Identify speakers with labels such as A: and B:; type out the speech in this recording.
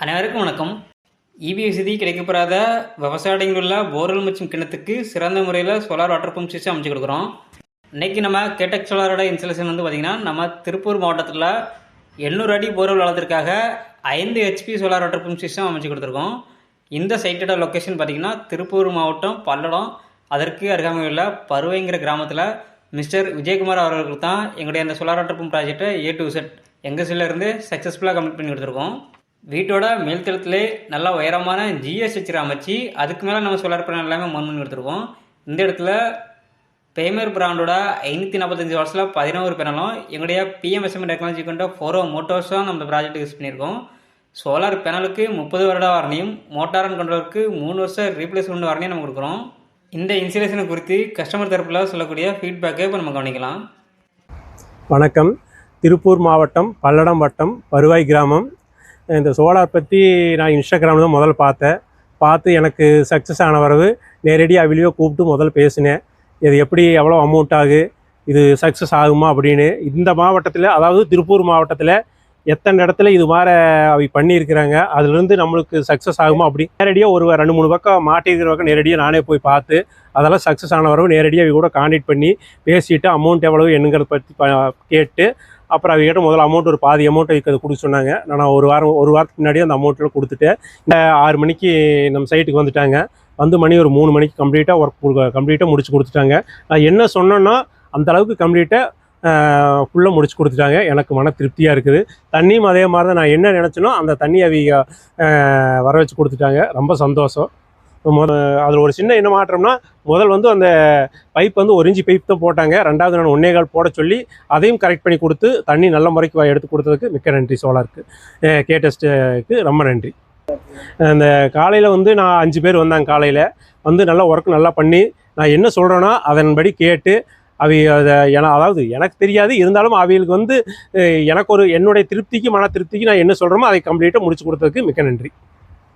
A: அனைவருக்கும் வணக்கம். இபி வசதி கிடைக்கப்பெறாத விவசாயிகளில் உள்ள போர்வெல் மற்றும் கிணத்துக்கு சிறந்த முறையில் சோலார் வாட்டர் பம்ப் சிஸ்டம் அமைச்சு கொடுக்குறோம். இன்றைக்கி நம்ம கேடெக் சோலாரோட இன்ஸ்டாலேஷன் வந்து பார்த்திங்கன்னா நம்ம திருப்பூர் மாவட்டத்தில் 700 அடி போர்வெல் வளர்த்துக்காக 5 HP solar water pump system அமைச்சு கொடுத்துருக்கோம். இந்த சைட்டோட லொக்கேஷன் பார்த்திங்கன்னா திருப்பூர் மாவட்டம் பல்லடம், அதற்கு அருகாமையில் உள்ள பருவைங்கிற கிராமத்தில் மிஸ்டர் விஜயகுமார் அவர்களுக்கு தான் எங்களுடைய அந்த சோலார் வாட்டர் பம்ப் ப்ராஜெக்டை A to Z எங்கள் சைட்லேருந்து சக்ஸஸ்ஃபுல்லாக கம்ப்ளீட் பண்ணி கொடுத்துருக்கோம். வீட்டோட மேல்தளத்திலே நல்லா உயரமான ஜிஎஸ் வச்சு அமைச்சு அதுக்கு மேலே நம்ம சோலார் பேனல் எல்லாமே மண் பண்ணி கொடுத்துருக்கோம். இந்த இடத்துல பேமர் பிராண்டோட 545 வாட்ஸில் 11 பேனலும் எங்களுடைய PMSM டெக்னாலஜி கொண்ட 4 மோட்டர்ஸும் நம்ம ப்ராஜெக்ட் யூஸ் பண்ணியிருக்கோம். சோலார் பேனலுக்கு 30 வருட வாரணியும், மோட்டார் அண்ட் கண்ட்ரோலுக்கு 3 வருஷம் ரீப்ளேஸ்மெண்ட் வாரணியும் நம்ம கொடுக்குறோம். இந்த இன்ஸ்டாலேஷனை குறித்து கஸ்டமர் தரப்பில் சொல்லக்கூடிய ஃபீட்பேக்கை இப்போ நம்ம கவனிக்கலாம்.
B: வணக்கம். திருப்பூர் மாவட்டம் பல்லடம் வட்டம் பருவாய் கிராமம். இந்த சோலார் பற்றி நான் இன்ஸ்டாகிராமில் தான் முதல்ல பார்த்து எனக்கு சக்ஸஸ் ஆன வரவு நேரடியாக வீடியோ கூப்பிட்டு முதல்ல பேசினேன். இது எப்படி எவ்வளோ அமௌண்ட் ஆகு, இது சக்ஸஸ் ஆகுமா அப்படின்னு. இந்த மாவட்டத்தில், அதாவது திருப்பூர் மாவட்டத்தில் எத்தனை இடத்துல இது மாதிரி அவை பண்ணியிருக்கிறாங்க, அதுலேருந்து நம்மளுக்கு சக்ஸஸ் ஆகுமா அப்படி நேரடியாக ஒரு 2-3 பக்கம் மாட்டியிருக்கிற பக்கம் நேரடியாக நானே போய் பார்த்து அதெல்லாம் சக்ஸஸ் ஆன வரவு நேரடியாக இவங்க கூட கான்டாக்ட் பண்ணி பேசிவிட்டு அமௌண்ட் எவ்வளவு என்னங்கிறத பற்றி கேட்டு அப்புறம் அவங்ககிட்ட முதல்ல அமௌண்ட் ஒரு பாதி அமௌண்ட்டை அதை கொடுக்க சொன்னாங்க. நான் ஒரு வாரத்துக்கு முன்னாடியே அந்த அமௌண்ட்டில் கொடுத்துட்டேன். 6 மணிக்கு நம்ம சைட்டுக்கு வந்துட்டாங்க. வந்து மணி ஒரு 3 மணிக்கு கம்ப்ளீட்டாக முடிச்சு கொடுத்துட்டாங்க. நான் என்ன சொன்னேன்னா அந்த அளவுக்கு ஃபுல்லாக முடிச்சு கொடுத்துட்டாங்க. எனக்கு மன திருப்தியாக இருக்குது. தண்ணியும் அதே மாதிரி தான் நான் என்ன நினச்சனோ அந்த தண்ணி அவங்க வர வச்சு கொடுத்துட்டாங்க. ரொம்ப சந்தோஷம். அதில் ஒரு சின்ன என்ன மாற்றம்னா, முதல் வந்து அந்த பைப் வந்து 1 இன்ச்சு பைப் தான் போட்டாங்க. 2வது நான் 1.25 போட சொல்லி அதையும் கரெக்ட் பண்ணி கொடுத்து தண்ணி நல்ல முறைக்கு எடுத்து கொடுத்ததுக்கு மிக்க நன்றி. சோலாருக்கு கேடெஸ்ட்டுக்கு ரொம்ப நன்றி. அந்த காலையில் வந்து நான் 5 பேர் வந்தாங்க. காலையில் வந்து நல்லா ஒர்க் நல்லா பண்ணி நான் என்ன சொல்கிறேன்னா அதன்படி கேட்டு அதை அதாவது எனக்கு தெரியாது, இருந்தாலும் அவைகளுக்கு வந்து எனக்கு என்னுடைய திருப்திக்கு மன திருப்திக்கு நான் என்ன சொல்கிறோமோ அதை கம்ப்ளீட்டாக முடிச்சு கொடுத்ததுக்கு மிக்க நன்றி.